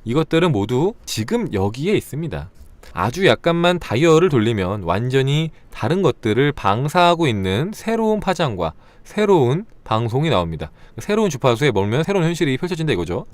이것들은 모두 지금 여기에 있습니다. 아주 약간만 다이얼을 돌리면 완전히 다른 것들을 방사하고 있는 새로운 파장과 새로운 방송이 나옵니다. 새로운 주파수에 머물면 새로운 현실이 펼쳐진다 이거죠.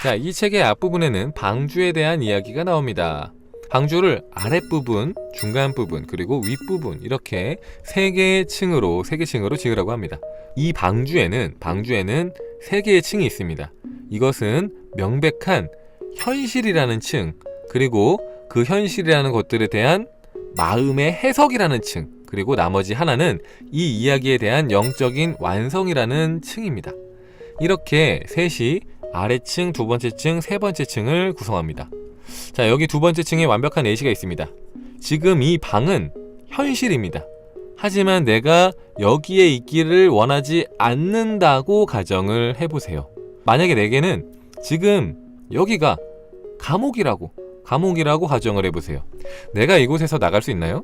자, 이 책의 앞부분에는 방주에 대한 이야기가 나옵니다. 방주를 아랫부분, 중간부분, 그리고 윗부분 이렇게 세 개의 층으로 지으라고 합니다. 이 방주에는 3개의 층이 있습니다. 이것은 명백한 현실이라는 층, 그리고 그 현실이라는 것들에 대한 마음의 해석이라는 층, 그리고 나머지 하나는 이 이야기에 대한 영적인 완성이라는 층입니다. 이렇게 셋이 아래층, 두 번째 층, 세 번째 층을 구성합니다. 자, 여기 두 번째 층에 완벽한 예시가 있습니다. 지금 이 방은 현실입니다. 하지만 내가 여기에 있기를 원하지 않는다고 가정을 해보세요. 만약에 내게는 지금 여기가 감옥이라고 가정을 해보세요. 내가 이곳에서 나갈 수 있나요?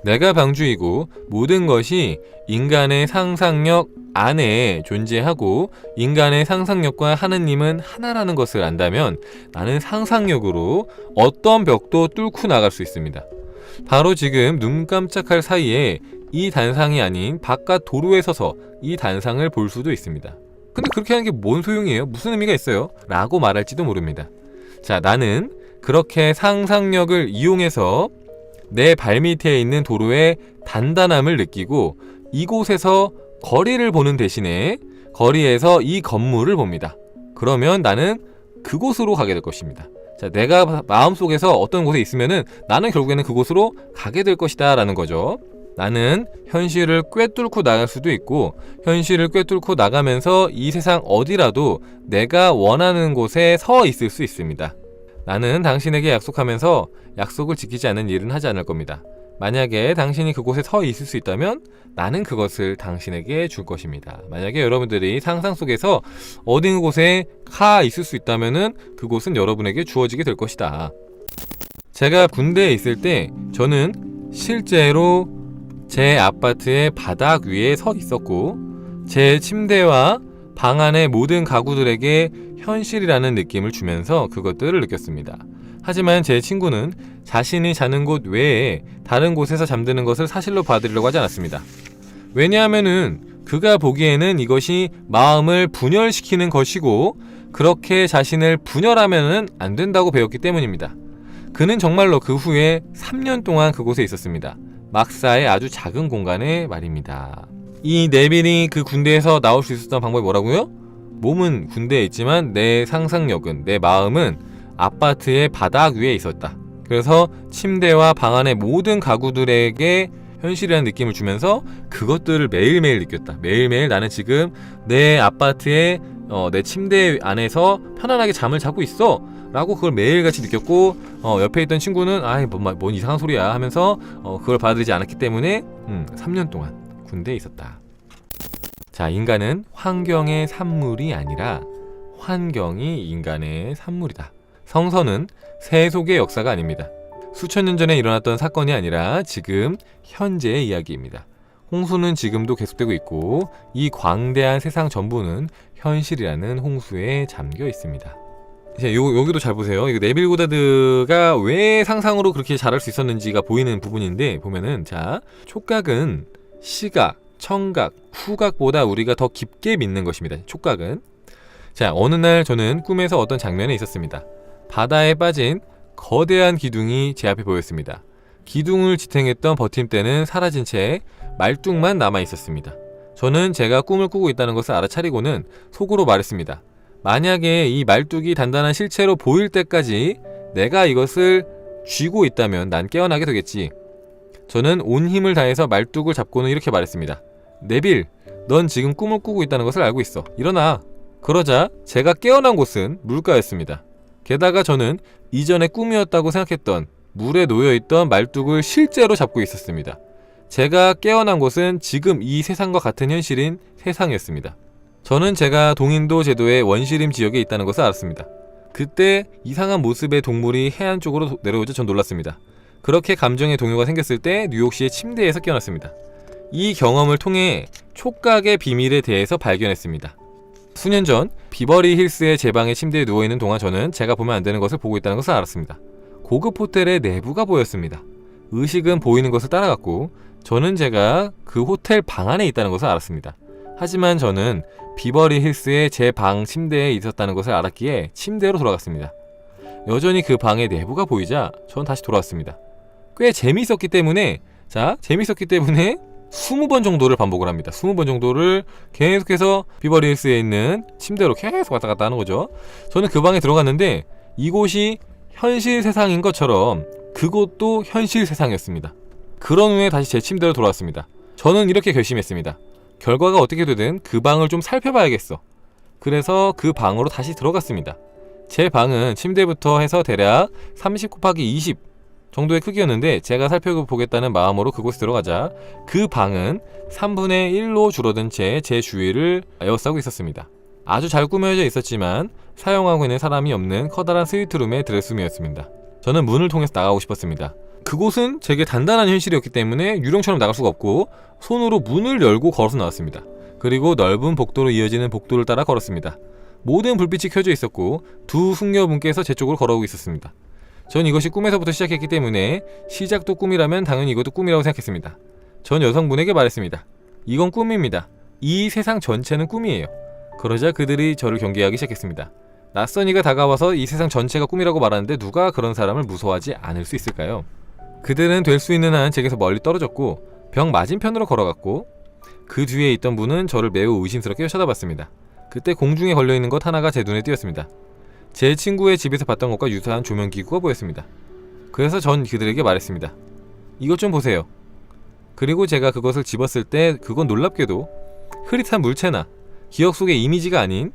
내가 방주이고 모든 것이 인간의 상상력 안에 존재하고 인간의 상상력과 하느님은 하나라는 것을 안다면 나는 상상력으로 어떤 벽도 뚫고 나갈 수 있습니다. 바로 지금 눈 깜짝할 사이에 이 단상이 아닌 바깥 도로에 서서 이 단상을 볼 수도 있습니다. 근데 그렇게 하는 게 뭔 소용이에요? 무슨 의미가 있어요? 라고 말할지도 모릅니다. 자, 나는 그렇게 상상력을 이용해서 내 발밑에 있는 도로의 단단함을 느끼고 이곳에서 거리를 보는 대신에 거리에서 이 건물을 봅니다. 그러면 나는 그곳으로 가게 될 것입니다. 자, 내가 마음속에서 어떤 곳에 있으면은 나는 결국에는 그곳으로 가게 될 것이다 라는 거죠. 나는 현실을 꿰뚫고 나갈 수도 있고 현실을 꿰뚫고 나가면서 이 세상 어디라도 내가 원하는 곳에 서 있을 수 있습니다. 나는 당신에게 약속하면서 약속을 지키지 않는 일은 하지 않을 겁니다. 만약에 당신이 그곳에 서 있을 수 있다면 나는 그것을 당신에게 줄 것입니다. 만약에 여러분들이 상상 속에서 어느 곳에 가 있을 수 있다면은 그곳은 여러분에게 주어지게 될 것이다. 제가 군대에 있을 때 저는 실제로 제 아파트의 바닥 위에 서 있었고 제 침대와 방 안의 모든 가구들에게 현실이라는 느낌을 주면서 그것들을 느꼈습니다. 하지만 제 친구는 자신이 자는 곳 외에 다른 곳에서 잠드는 것을 사실로 봐드리려고 하지 않았습니다. 왜냐하면은 그가 보기에는 이것이 마음을 분열시키는 것이고 그렇게 자신을 분열하면은 안 된다고 배웠기 때문입니다. 그는 정말로 그 후에 3년 동안 그곳에 있었습니다. 막사의 아주 작은 공간에 말입니다. 이 네빌이 그 군대에서 나올 수 있었던 방법이 뭐라고요? 몸은 군대에 있지만 내 상상력은, 내 마음은 아파트의 바닥 위에 있었다. 그래서 침대와 방 안의 모든 가구들에게 현실이라는 느낌을 주면서 그것들을 매일매일 느꼈다. 매일매일 나는 지금 내 아파트의 내 침대 안에서 편안하게 잠을 자고 있어 라고 그걸 매일같이 느꼈고 옆에 있던 친구는 뭔 이상한 소리야 하면서 그걸 받아들이지 않았기 때문에 3년 동안 군대에 있었다. 자, 인간은 환경의 산물이 아니라 환경이 인간의 산물이다. 성서는 세속의 역사가 아닙니다. 수천 년 전에 일어났던 사건이 아니라 지금 현재의 이야기입니다. 홍수는 지금도 계속되고 있고 이 광대한 세상 전부는 현실이라는 홍수에 잠겨 있습니다. 이제 여기도 잘 보세요. 이거 네빌 고다드가 왜 상상으로 그렇게 잘할 수 있었는지가 보이는 부분인데 보면은 자, 촉각은 시각, 청각, 후각보다 우리가 더 깊게 믿는 것입니다. 촉각은. 자, 어느 날 저는 꿈에서 어떤 장면에 있었습니다. 바다에 빠진 거대한 기둥이 제 앞에 보였습니다. 기둥을 지탱했던 버팀대는 사라진 채 말뚝만 남아 있었습니다. 저는 제가 꿈을 꾸고 있다는 것을 알아차리고는 속으로 말했습니다. 만약에 이 말뚝이 단단한 실체로 보일 때까지 내가 이것을 쥐고 있다면 난 깨어나게 되겠지. 저는 온 힘을 다해서 말뚝을 잡고는 이렇게 말했습니다. 네빌, 넌 지금 꿈을 꾸고 있다는 것을 알고 있어. 일어나. 그러자 제가 깨어난 곳은 물가였습니다. 게다가 저는 이전에 꿈이었다고 생각했던 물에 놓여있던 말뚝을 실제로 잡고 있었습니다. 제가 깨어난 곳은 지금 이 세상과 같은 현실인 세상이었습니다. 저는 제가 동인도 제도의 원시림 지역에 있다는 것을 알았습니다. 그때 이상한 모습의 동물이 해안 쪽으로 내려오자 전 놀랐습니다. 그렇게 감정의 동요가 생겼을 때 뉴욕시의 침대에서 깨어났습니다. 이 경험을 통해 촉각의 비밀에 대해서 발견했습니다. 수년 전 비버리 힐스의 제 방의 침대에 누워있는 동안 저는 제가 보면 안 되는 것을 보고 있다는 것을 알았습니다. 고급 호텔의 내부가 보였습니다. 의식은 보이는 것을 따라갔고 저는 제가 그 호텔 방 안에 있다는 것을 알았습니다. 하지만 저는 비버리 힐스의 제 방 침대에 있었다는 것을 알았기에 침대로 돌아갔습니다. 여전히 그 방의 내부가 보이자 전 다시 돌아왔습니다. 꽤 재미있었기 때문에 20번 정도를 반복을 합니다. 20번 정도를 계속해서 비버리 힐스에 있는 침대로 계속 왔다 갔다 하는 거죠. 저는 그 방에 들어갔는데 이곳이 현실 세상인 것처럼 그곳도 현실 세상이었습니다. 그런 후에 다시 제 침대로 돌아왔습니다. 저는 이렇게 결심했습니다. 결과가 어떻게 되든 그 방을 좀 살펴봐야겠어. 그래서 그 방으로 다시 들어갔습니다. 제 방은 침대부터 해서 대략 30×20 정도의 크기였는데 제가 살펴보겠다는 마음으로 그곳에 들어가자 그 방은 3분의 1로 줄어든 채 제 주위를 에워싸고 있었습니다. 아주 잘 꾸며져 있었지만 사용하고 있는 사람이 없는 커다란 스위트룸의 드레스룸이었습니다. 저는 문을 통해서 나가고 싶었습니다. 그곳은 제게 단단한 현실이었기 때문에 유령처럼 나갈 수가 없고 손으로 문을 열고 걸어서 나왔습니다. 그리고 넓은 복도로 이어지는 복도를 따라 걸었습니다. 모든 불빛이 켜져 있었고 두 숙녀분께서 제 쪽으로 걸어오고 있었습니다. 전 이것이 꿈에서부터 시작했기 때문에 시작도 꿈이라면 당연히 이것도 꿈이라고 생각했습니다. 전 여성분에게 말했습니다. 이건 꿈입니다. 이 세상 전체는 꿈이에요. 그러자 그들이 저를 경계하기 시작했습니다. 낯선 이가 다가와서 이 세상 전체가 꿈이라고 말하는데 누가 그런 사람을 무서워하지 않을 수 있을까요? 그들은 될 수 있는 한 제게서 멀리 떨어졌고 벽 맞은편으로 걸어갔고 그 뒤에 있던 분은 저를 매우 의심스럽게 쳐다봤습니다. 그때 공중에 걸려있는 것 하나가 제 눈에 띄었습니다. 제 친구의 집에서 봤던 것과 유사한 조명기구가 보였습니다. 그래서 전 그들에게 말했습니다. 이것 좀 보세요. 그리고 제가 그것을 집었을 때 그건 놀랍게도 흐릿한 물체나 기억 속의 이미지가 아닌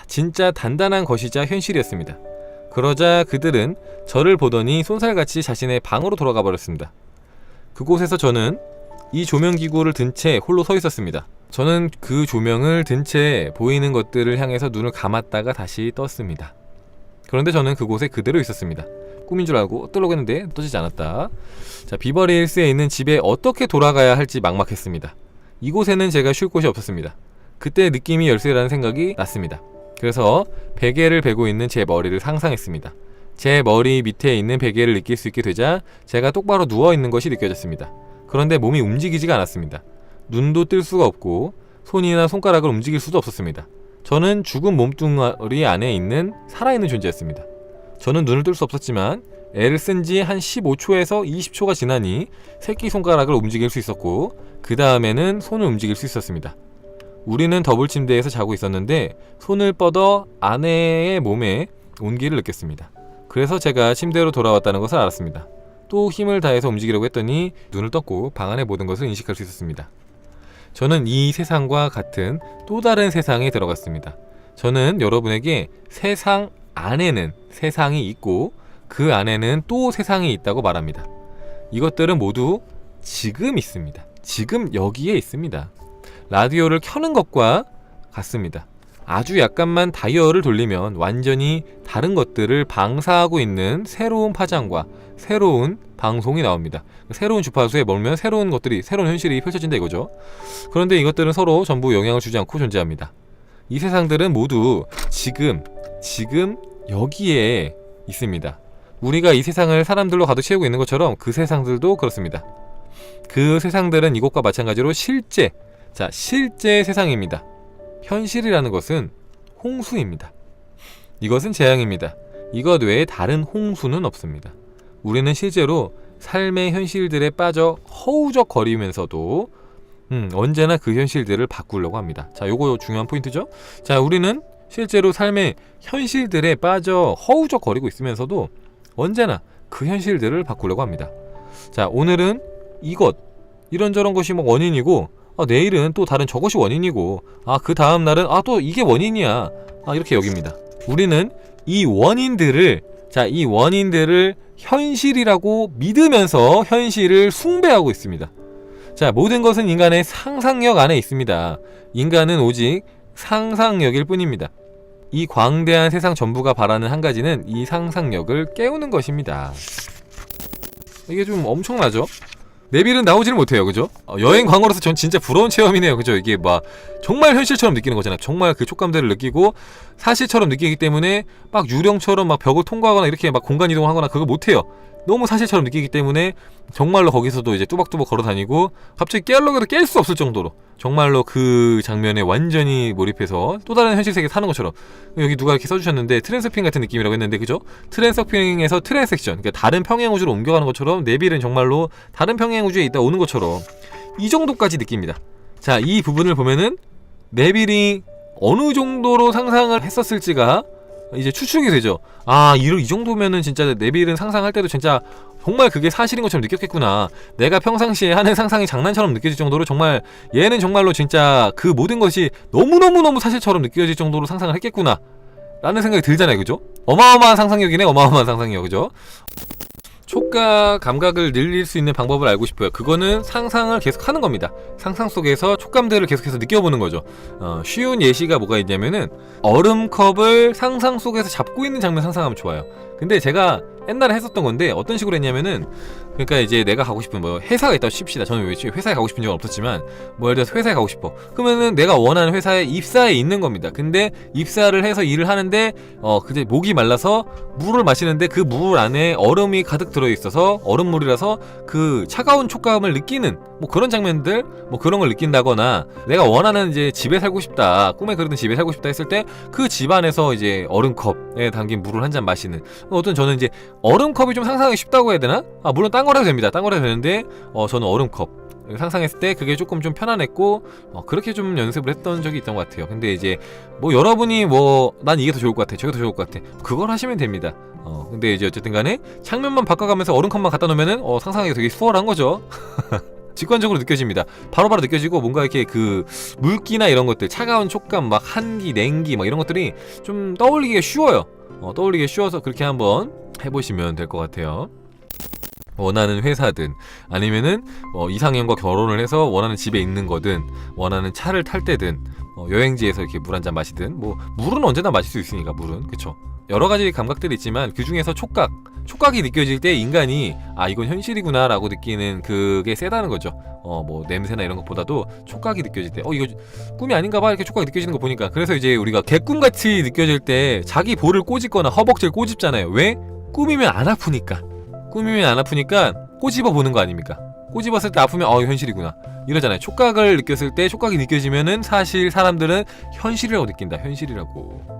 진짜 단단한 것이자 현실이었습니다. 그러자 그들은 저를 보더니 쏜살같이 자신의 방으로 돌아가 버렸습니다. 그곳에서 저는 이 조명기구를 든 채 홀로 서 있었습니다. 저는 그 조명을 든 채 보이는 것들을 향해서 눈을 감았다가 다시 떴습니다. 그런데 저는 그곳에 그대로 있었습니다. 꿈인 줄 알고 뜨려고 했는데 떠지지 않았다. 자, 비버리 힐스에 있는 집에 어떻게 돌아가야 할지 막막했습니다. 이곳에는 제가 쉴 곳이 없었습니다. 그때 느낌이 열쇠라는 생각이 났습니다. 그래서 베개를 베고 있는 제 머리를 상상했습니다. 제 머리 밑에 있는 베개를 느낄 수 있게 되자 제가 똑바로 누워있는 것이 느껴졌습니다. 그런데 몸이 움직이지가 않았습니다. 눈도 뜰 수가 없고 손이나 손가락을 움직일 수도 없었습니다. 저는 죽은 몸뚱아리 안에 있는 살아있는 존재였습니다. 저는 눈을 뜰 수 없었지만 애를 쓴 지 한 15초에서 20초가 지나니 새끼손가락을 움직일 수 있었고 그 다음에는 손을 움직일 수 있었습니다. 우리는 더블 침대에서 자고 있었는데 손을 뻗어 아내의 몸에 온기를 느꼈습니다. 그래서 제가 침대로 돌아왔다는 것을 알았습니다. 또 힘을 다해서 움직이려고 했더니 눈을 떴고 방 안의 모든 것을 인식할 수 있었습니다. 저는 이 세상과 같은 또 다른 세상에 들어갔습니다. 저는 여러분에게 세상 안에는 세상이 있고 그 안에는 또 세상이 있다고 말합니다. 이것들은 모두 지금 있습니다. 지금 여기에 있습니다. 라디오를 켜는 것과 같습니다. 아주 약간만 다이얼을 돌리면 완전히 다른 것들을 방사하고 있는 새로운 파장과 새로운 방송이 나옵니다. 새로운 주파수에 몰면 새로운 것들이, 새로운 현실이 펼쳐진다 이거죠. 그런데 이것들은 서로 전부 영향을 주지 않고 존재합니다. 이 세상들은 모두 지금 여기에 있습니다. 우리가 이 세상을 사람들로 가득 채우고 있는 것처럼 그 세상들도 그렇습니다. 그 세상들은 이것과 마찬가지로 실제 세상입니다. 현실이라는 것은 홍수입니다. 이것은 재앙입니다. 이것 외에 다른 홍수는 없습니다. 우리는 실제로 삶의 현실들에 빠져 허우적거리면서도 언제나 그 현실들을 바꾸려고 합니다. 자, 요거 중요한 포인트죠. 자, 우리는 실제로 삶의 현실들에 빠져 허우적거리고 있으면서도 언제나 그 현실들을 바꾸려고 합니다. 자, 오늘은 이런저런 것이 뭐 원인이고 내일은 또 다른 저것이 원인이고 그 다음 날은 또 이게 원인이야 이렇게 여깁니다. 우리는 이 원인들을 현실이라고 믿으면서 현실을 숭배하고 있습니다. 자, 모든 것은 인간의 상상력 안에 있습니다. 인간은 오직 상상력일 뿐입니다. 이 광대한 세상 전부가 바라는 한 가지는 이 상상력을 깨우는 것입니다. 이게 좀 엄청나죠? 내빌은 나오지를 못해요, 그죠? 여행 광고로서 전 진짜 부러운 체험이네요, 그죠? 이게 막 정말 현실처럼 느끼는 거잖아요. 정말 그 촉감들을 느끼고 사실처럼 느끼기 때문에 막 유령처럼 막 벽을 통과하거나 이렇게 막 공간 이동하거나 그거 못해요. 너무 사실처럼 느끼기 때문에 정말로 거기서도 이제 뚜벅뚜벅 걸어 다니고 갑자기 깨려고 해도 깰 수 없을 정도로 정말로 그 장면에 완전히 몰입해서 또 다른 현실 세계에 사는 것처럼. 여기 누가 이렇게 써주셨는데 트랜스서핑 같은 느낌이라고 했는데, 그죠? 트랜스서핑에서 트랜섹션, 그러니까 다른 평행 우주로 옮겨가는 것처럼 내빌은 정말로 다른 평행 우주에 있다 오는 것처럼 이 정도까지 느낍니다. 자, 이 부분을 보면은 내빌이 어느 정도로 상상을 했었을지가 이제 추측이 되죠. 아, 이 정도면은 진짜 내빌은 상상할 때도 진짜 정말 그게 사실인 것처럼 느꼈겠구나. 내가 평상시에 하는 상상이 장난처럼 느껴질 정도로 정말 얘는 정말로 진짜 그 모든 것이 너무너무너무 사실처럼 느껴질 정도로 상상을 했겠구나 라는 생각이 들잖아요, 그죠? 어마어마한 상상력이네, 어마어마한 상상력, 그죠? 촉각 감각을 늘릴 수 있는 방법을 알고 싶어요. 그거는 상상을 계속 하는 겁니다. 상상 속에서 촉감들을 계속해서 느껴보는 거죠. 쉬운 예시가 뭐가 있냐면은 얼음컵을 상상 속에서 잡고 있는 장면 상상하면 좋아요. 근데 제가 옛날에 했었던 건데 어떤 식으로 했냐면은, 그러니까 이제 내가 가고 싶은 뭐 회사가 있다고 칩시다. 저는 회사에 가고 싶은 적은 없었지만 뭐 예를 들어서 회사에 가고 싶어. 그러면은 내가 원하는 회사에 입사해 있는 겁니다. 근데 입사를 해서 일을 하는데 그제 목이 말라서 물을 마시는데 그 물 안에 얼음이 가득 들어있어서 얼음물이라서 그 차가운 촉감을 느끼는 뭐 그런 장면들, 뭐 그런 걸 느낀다거나, 내가 원하는 이제 집에 살고 싶다, 꿈에 그리던 집에 살고 싶다 했을 때 그 집 안에서 이제 얼음컵에 담긴 물을 한 잔 마시는, 어떤 저는 이제 얼음컵이 좀 상상하기 쉽다고 해야 되나? 물론 딴 거라도 됩니다. 딴 거라도 되는데 저는 얼음컵 상상했을 때 그게 조금 좀 편안했고 그렇게 좀 연습을 했던 적이 있던 것 같아요. 근데 이제 뭐 여러분이 뭐 난 이게 더 좋을 것 같아, 저게 더 좋을 것 같아, 그걸 하시면 됩니다. 근데 이제 어쨌든 간에 창면만 바꿔가면서 얼음컵만 갖다 놓으면은 상상하기 되게 수월한 거죠. 직관적으로 느껴집니다. 바로바로 느껴지고 뭔가 이렇게 그 물기나 이런 것들, 차가운 촉감, 막 한기, 냉기 막 이런 것들이 좀 떠올리기가 쉬워요. 떠올리기 쉬워서 그렇게 한번 해보시면 될 것 같아요. 원하는 회사든 아니면은 이상형과 결혼을 해서 원하는 집에 있는 거든 원하는 차를 탈 때든 여행지에서 이렇게 물 한 잔 마시든, 뭐 물은 언제나 마실 수 있으니까, 물은, 그쵸? 여러 가지 감각들이 있지만 그 중에서 촉각이 느껴질 때 인간이 이건 현실이구나 라고 느끼는 그게 세다는 거죠. 뭐 냄새나 이런 것보다도 촉각이 느껴질 때 이거 꿈이 아닌가 봐 이렇게 촉각이 느껴지는 거 보니까. 그래서 이제 우리가 개꿈같이 느껴질 때 자기 볼을 꼬집거나 허벅지를 꼬집잖아요. 왜? 꿈이면 안 아프니까 꼬집어 보는 거 아닙니까? 꼬집었을 때 아프면 현실이구나 이러잖아요. 촉각을 느꼈을 때 촉각이 느껴지면은 사실 사람들은 현실이라고 느낀다, 현실이라고.